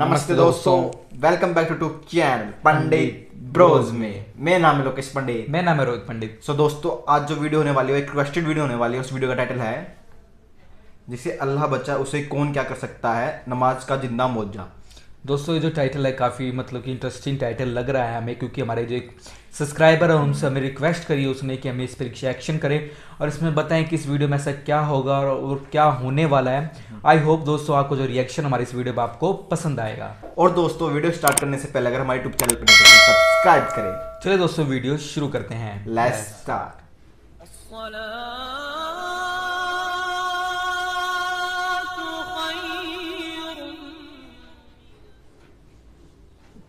नमस्ते दोस्तों, welcome back to channel Pandit Bros में। मेरा नाम है लोकेश पंडित। मेरा नाम है रोहित पंडित। सो दोस्तों, आज जो वीडियो होने वाली है एक रिक्वेस्टेड वीडियो होने वाली है। उस वीडियो का टाइटल है जिसे अल्लाह बचा उसे कौन क्या कर सकता है, नमाज का जिंदा मौजा। दोस्तों, ये जो टाइटल है काफ़ी कि इंटरेस्टिंग टाइटल लग रहा है हमें, क्योंकि हमारे जो एक सब्सक्राइबर है उनसे हमें रिक्वेस्ट करी उसने कि हमें इस पर रिएक्शन करें और इसमें बताएं कि इस वीडियो में ऐसा क्या होगा और क्या होने वाला है। आई होप दोस्तों आपको जो रिएक्शन हमारी इस वीडियो पर आपको पसंद आएगा। और दोस्तों, वीडियो स्टार्ट करने से पहले अगर हमारे यूट्यूब चैनल पर नहीं तो सब्सक्राइब करें। चलिए दोस्तों, वीडियो शुरू करते हैं। Let's start.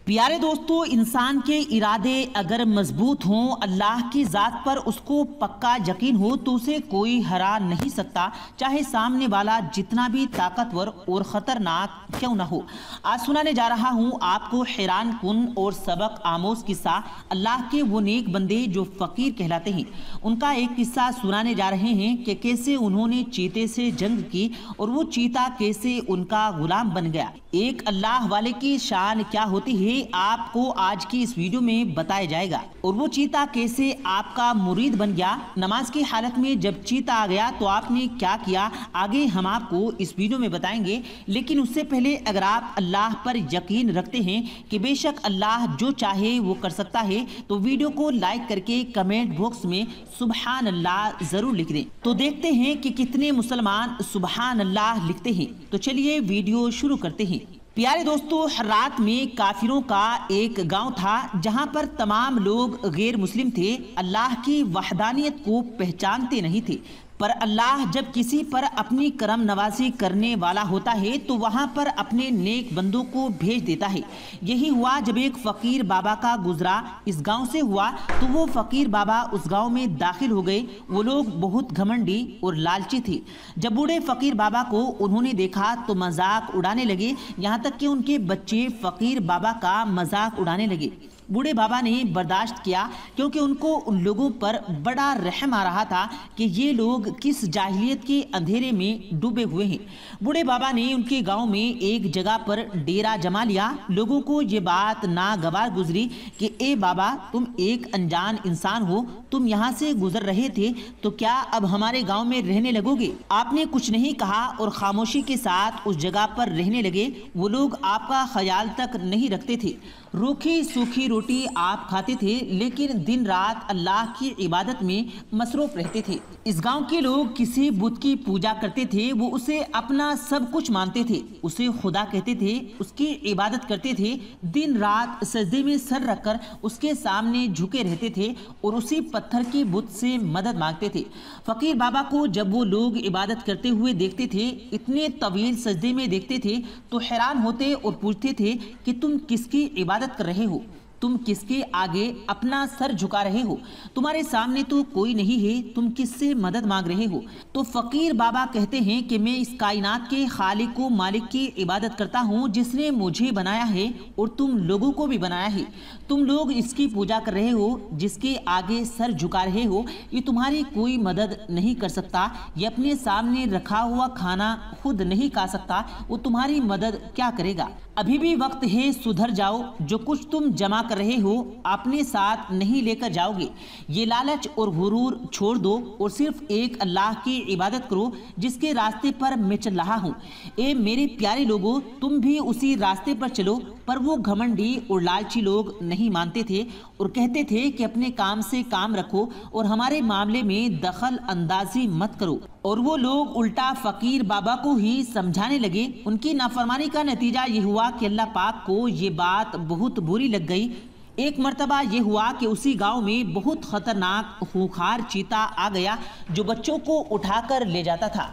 प्यारे दोस्तों, इंसान के इरादे अगर मजबूत हों, अल्लाह की ज़ात पर उसको पक्का यकीन हो तो उसे कोई हरा नहीं सकता, चाहे सामने वाला जितना भी ताकतवर और ख़तरनाक क्यों ना हो। आज सुनाने जा रहा हूँ आपको हैरान कुन और सबक आमोज किस्सा अल्लाह के वो नेक बंदे जो फ़कीर कहलाते हैं, उनका एक किस्सा सुनाने जा रहे हैं कि कैसे उन्होंने चीते से जंग की और वो चीता कैसे उनका गुलाम बन गया। एक अल्लाह वाले की शान क्या होती है आपको आज की इस वीडियो में बताया जाएगा। और वो चीता कैसे आपका मुरीद बन गया। नमाज की हालत में जब चीता आ गया तो आपने क्या किया, आगे हम आपको इस वीडियो में बताएंगे। लेकिन उससे पहले अगर आप अल्लाह पर यकीन रखते हैं कि बेशक अल्लाह जो चाहे वो कर सकता है, तो वीडियो को लाइक करके कमेंट बॉक्स में सुबहान अल्लाह जरूर लिख दें। तो देखते हैं कि कितने मुसलमान सुबहान अल्लाह लिखते हैं। तो चलिए वीडियो शुरू करते हैं। प्यारे दोस्तों, रात में काफिरों का एक गांव था जहां पर तमाम लोग गैर मुस्लिम थे, अल्लाह की वहदानियत को पहचानते नहीं थे। पर अल्लाह जब किसी पर अपनी करम नवाजी करने वाला होता है तो वहाँ पर अपने नेक बंदों को भेज देता है। यही हुआ जब एक फ़कीर बाबा का गुजरा इस गांव से हुआ तो वो फ़कीर बाबा उस गांव में दाखिल हो गए। वो लोग बहुत घमंडी और लालची थे। जब बूढ़े फ़कीर बाबा को उन्होंने देखा तो मजाक उड़ाने लगे, यहाँ तक कि उनके बच्चे फ़कीर बाबा का मजाक उड़ाने लगे। बूढ़े बाबा ने बर्दाश्त किया क्योंकि उनको उन लोगों पर बड़ा रहम आ रहा था कि ये लोग किस जाहिलियत के अंधेरे में डूबे हुए हैं। बूढ़े बाबा ने उनके गांव में एक जगह पर डेरा जमा लिया। लोगों को ये बात नागवार गुजरी कि ए बाबा, तुम एक अनजान इंसान हो, तुम यहाँ से गुजर रहे थे तो क्या अब हमारे गाँव में रहने लगोगे? आपने कुछ नहीं कहा और खामोशी के साथ उस जगह पर रहने लगे। वो लोग आपका ख्याल तक नहीं रखते थे। रूखी सूखी रोटी आप खाते थे, लेकिन दिन रात अल्लाह की इबादत में मसरूफ रहते थे। इस गांव के लोग किसी बुत की पूजा करते थे, वो उसे अपना सब कुछ मानते थे, उसे खुदा कहते थे, उसकी इबादत करते थे, दिन रात सजदे में सर रखकर उसके सामने झुके रहते थे और उसी पत्थर की बुत से मदद मांगते थे। फकीर बाबा को जब वो लोग इबादत करते हुए देखते थे, इतने तवील सजदे में देखते थे, तो हैरान होते और पूछते थे कि तुम किसकी इबादत कर रहे हो, तुम किसके आगे अपना सर झुका रहे हो, तुम्हारे सामने तो कोई नहीं है, तुम किससे मदद मांग रहे हो? तो फकीर बाबा कहते हैं कि मैं इस कायनात के खालिक व मालिक की इबादत करता हूँ जिसने मुझे बनाया है और तुम लोगों को भी बनाया है। तुम लोग इसकी पूजा कर रहे हो, जिसके आगे सर झुका रहे हो, ये तुम्हारी कोई मदद नहीं कर सकता। ये अपने सामने रखा हुआ खाना खुद नहीं खा सकता, वो तुम्हारी मदद क्या करेगा? अभी भी वक्त है, सुधर जाओ। जो कुछ तुम जमा कर रहे हो अपने साथ नहीं लेकर जाओगे। ये लालच और गुरूर छोड़ दो और सिर्फ एक अल्लाह की इबादत करो जिसके रास्ते पर मैं चल रहा हूँ। ए मेरे प्यारे लोगों, तुम भी उसी रास्ते पर चलो। पर वो घमंडी और लालची लोग नहीं मानते थे और कहते थे कि अपने काम से काम रखो और हमारे मामले में दखल अंदाजी मत करो। और वो लोग उल्टा फकीर बाबा को ही समझाने लगे। उनकी नाफरमानी का नतीजा ये हुआ कि अल्लाह पाक को ये बात बहुत बुरी लग गई। एक मर्तबा ये हुआ कि उसी गांव में बहुत खतरनाक खूंखार चीता आ गया जो बच्चों को उठाकर ले जाता था।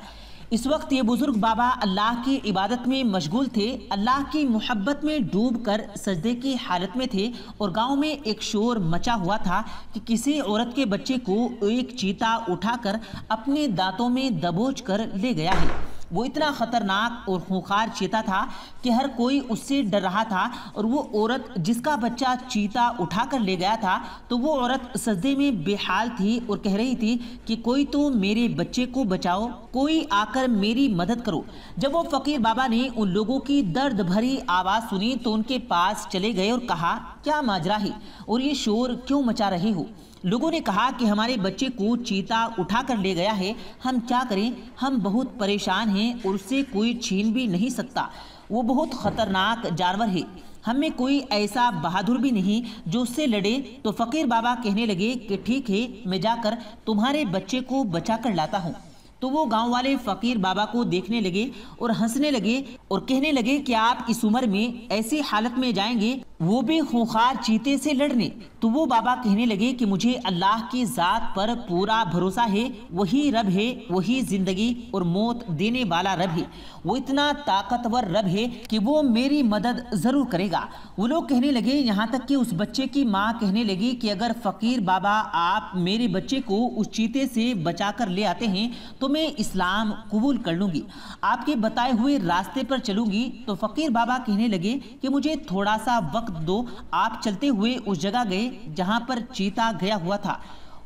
इस वक्त ये बुजुर्ग बाबा अल्लाह की इबादत में मशगूल थे, अल्लाह की मोहब्बत में डूबकर सजदे की हालत में थे और गांव में एक शोर मचा हुआ था कि किसी औरत के बच्चे को एक चीता उठाकर अपने दांतों में दबोच कर ले गया है। वो इतना खतरनाक और खूंखार चीता था कि हर कोई उससे डर रहा था। और वो औरत जिसका बच्चा चीता उठा कर ले गया था, तो वो औरत सजदे में बेहाल थी और कह रही थी कि कोई तो मेरे बच्चे को बचाओ, कोई आकर मेरी मदद करो। जब वो फकीर बाबा ने उन लोगों की दर्द भरी आवाज़ सुनी तो उनके पास चले गए और कहा, क्या माजरा है और ये शोर क्यों मचा रहे हो? लोगों ने कहा कि हमारे बच्चे को चीता उठा कर ले गया है, हम क्या करें, हम बहुत परेशान हैं और उससे कोई छीन भी नहीं सकता। वो बहुत खतरनाक जानवर है, हम में कोई ऐसा बहादुर भी नहीं जो उससे लड़े। तो फकीर बाबा कहने लगे कि ठीक है, मैं जाकर तुम्हारे बच्चे को बचा कर लाता हूँ। तो वो गांव वाले फकीर बाबा को देखने लगे और हंसने लगे और कहने लगे कि आप इस उम्र में ऐसी हालत में जाएंगे, वो भी खूंखार चीते से लड़ने? तो वो बाबा कहने लगे कि मुझे अल्लाह की ज़ात पर पूरा भरोसा है, वही रब है, वही ज़िंदगी और मौत देने वाला रब है। वो इतना ताकतवर रब है कि वो मेरी मदद ज़रूर करेगा। वो लोग कहने लगे, यहाँ तक कि उस बच्चे की माँ कहने लगी कि अगर फ़कीर बाबा आप मेरे बच्चे को उस चीते से बचा कर ले आते हैं तो मैं इस्लाम कबूल कर लूँगी, आपके बताए हुए रास्ते पर चलूँगी। तो फ़कीर बाबा कहने लगे कि मुझे थोड़ा सा वक्त दो। आप चलते हुए उस जगह गए जहां पर चीता गया हुआ था।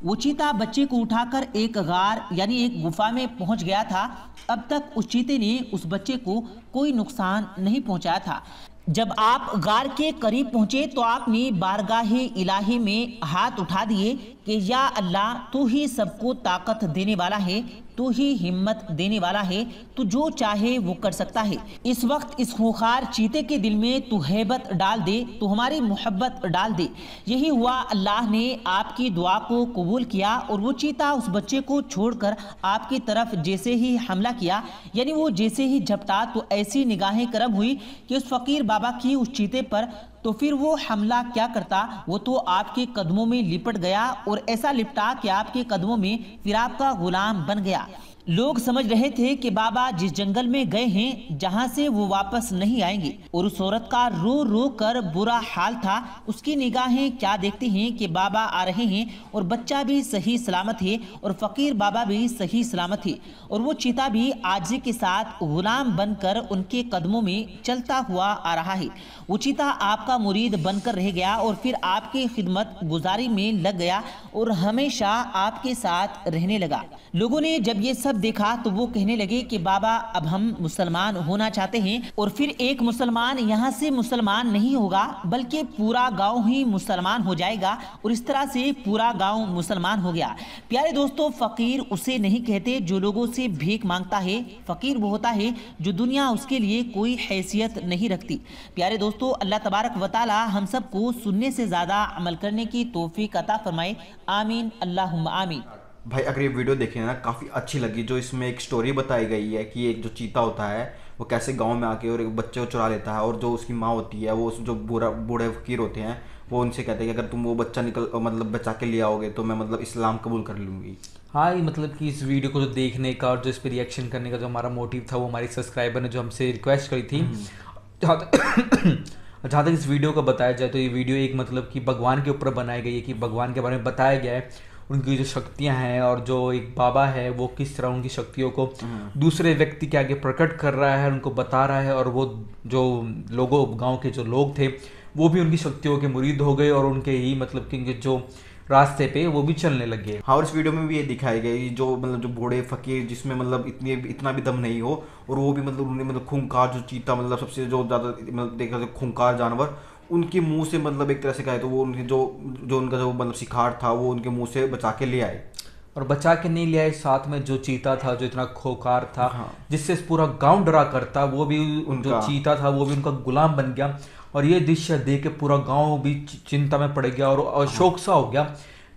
वो चीता बच्चे को उठाकर एक गार यानी एक गुफा में पहुंच गया था। अब तक उस चीते ने उस बच्चे को कोई नुकसान नहीं पहुंचाया था। जब आप गार के करीब पहुंचे तो आपने बारगाहे इलाही में हाथ उठा दिए कि या अल्लाह, तू ही सबको ताकत देने वाला है, तू ही हिम्मत देने वाला है, तू जो चाहे वो कर सकता है। इस वक्त इस खूंखार चीते के दिल में तू हैबत डाल दे, तू हमारी मोहब्बत डाल दे। यही हुआ, अल्लाह ने आपकी दुआ को कबूल किया और वो चीता उस बच्चे को छोड़कर आपकी तरफ जैसे ही हमला किया, यानी वो जैसे ही झपटा, तो ऐसी निगाहें करम हुई कि उस फकीर बाबा की उस चीते पर। तो फिर वो हमला क्या करता, वो तो आपके कदमों में लिपट गया और ऐसा लिपटा कि आपके कदमों में फिर आपका गुलाम बन गया। लोग समझ रहे थे कि बाबा जिस जंगल में गए हैं जहां से वो वापस नहीं आएंगे। और उस औरत का रो रो कर बुरा हाल था। उसकी निगाहें क्या देखती हैं कि बाबा आ रहे हैं और बच्चा भी सही सलामत है और फकीर बाबा भी सही सलामत है और वो चीता भी आजिज़ी के साथ गुलाम बनकर उनके कदमों में चलता हुआ आ रहा है। वो चीता आपका मुरीद बनकर रह गया और फिर आपकी खिदमत गुजारी में लग गया और हमेशा आपके साथ रहने लगा। लोगों ने जब ये सब देखा तो वो कहने लगे कि बाबा, अब हम मुसलमान होना चाहते हैं। और फिर एक मुसलमान यहाँ से मुसलमान नहीं होगा बल्कि पूरा गांव ही मुसलमान हो जाएगा और इस तरह से पूरा गांव मुसलमान हो गया। प्यारे दोस्तों, फकीर उसे नहीं कहते जो लोगों से भीख मांगता है, फकीर वो होता है जो दुनिया उसके लिए कोई हैसियत नहीं रखती। प्यारे दोस्तों, अल्लाह तबारक व तआला हम सबको सुनने से ज़्यादा अमल करने की तौफीक अता फरमाए। आमीन, अल्लाहुम्मा आमीन। भाई अगर ये वीडियो देखी ना, काफ़ी अच्छी लगी। जो इसमें एक स्टोरी बताई गई है कि एक जो चीता होता है वो कैसे गांव में आके और एक बच्चे को चुरा लेता है, और जो उसकी माँ होती है वो जो बूढ़े फकीर होते हैं वो उनसे कहते हैं कि अगर तुम वो बच्चा बचा के ले आओगे तो मैं इस्लाम कबूल कर लूँगी। हाँ, ये मतलब कि इस वीडियो को जो देखने का और जो इस पर रिएक्शन करने का जो हमारा मोटिव था, वो हमारी सब्सक्राइबर ने जो हमसे रिक्वेस्ट करी थी। जहाँ तक इस वीडियो को बताया जाए तो ये वीडियो एक मतलब कि भगवान के ऊपर बनाई गई है, कि भगवान के बारे में बताया गया है, उनकी जो शक्तियां हैं और जो एक बाबा है वो किस तरह उनकी शक्तियों को दूसरे व्यक्ति के आगे प्रकट कर रहा है, उनको बता रहा है। और वो जो लोगों गांव के जो लोग थे वो भी उनकी शक्तियों के मुरीद हो गए और उनके ही मतलब कि जो रास्ते पे वो भी चलने लगे। हाँ, और इस वीडियो में भी ये दिखाई गई जो जो बूढ़े फकीर जिसमें इतना भी दम नहीं हो, और वो भी उन्हें खूंखार जो चीता सबसे जो ज़्यादा देखा जाए खूंखार जानवर, उनके मुंह से एक तरह से कहे तो वो उनके जो उनका जो शिकार था वो उनके मुंह से बचा के ले आए। और बचा के नहीं ले आए, साथ में जो चीता था जो इतना खोखार था, हाँ। जिससे पूरा गांव डरा करता, वो भी जो चीता था वो भी उनका गुलाम बन गया। और ये दृश्य देख के पूरा गांव भी चिंता में पड़ गया और शौक सा हो गया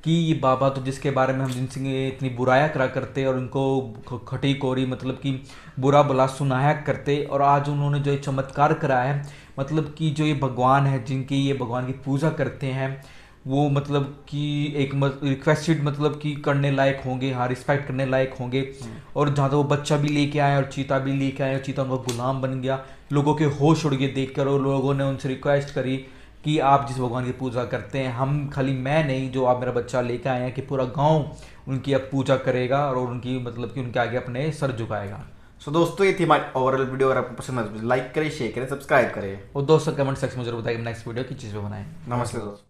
कि ये बाबा तो जिसके बारे में हम जिनसे इतनी बुराया करा करते और उनको खटी कोरी कि बुरा भला सुनाया करते, और आज उन्होंने जो ये चमत्कार कराया है, कि जो ये भगवान है जिनकी ये भगवान की पूजा करते हैं वो कि एक रिक्वेस्टेड कि करने लायक होंगे, हाँ रिस्पेक्ट करने लायक होंगे। और जहाँ तो वो बच्चा भी लेके आए और चीता भी लेके आए और चीता उनका गुलाम बन गया। लोगों के होश उड़ गए देखकर, और लोगों ने उनसे रिक्वेस्ट करी कि आप जिस भगवान की पूजा करते हैं, हम खाली मैं नहीं, जो आप मेरा बच्चा लेके आए हैं, कि पूरा गाँव उनकी अब पूजा करेगा और उनकी कि उनके आगे अपने सर झुकाएगा। सो दोस्तों ये थी हमारी ओवरऑल वीडियो। अगर आपको पसंद आए तो लाइक करें, शेयर करें, सब्सक्राइब करें और दोस्तों कमेंट सेक्शन में जरूर बताइए नेक्स्ट वीडियो की चीज़ पे बनाएं। नमस्ते दोस्तों।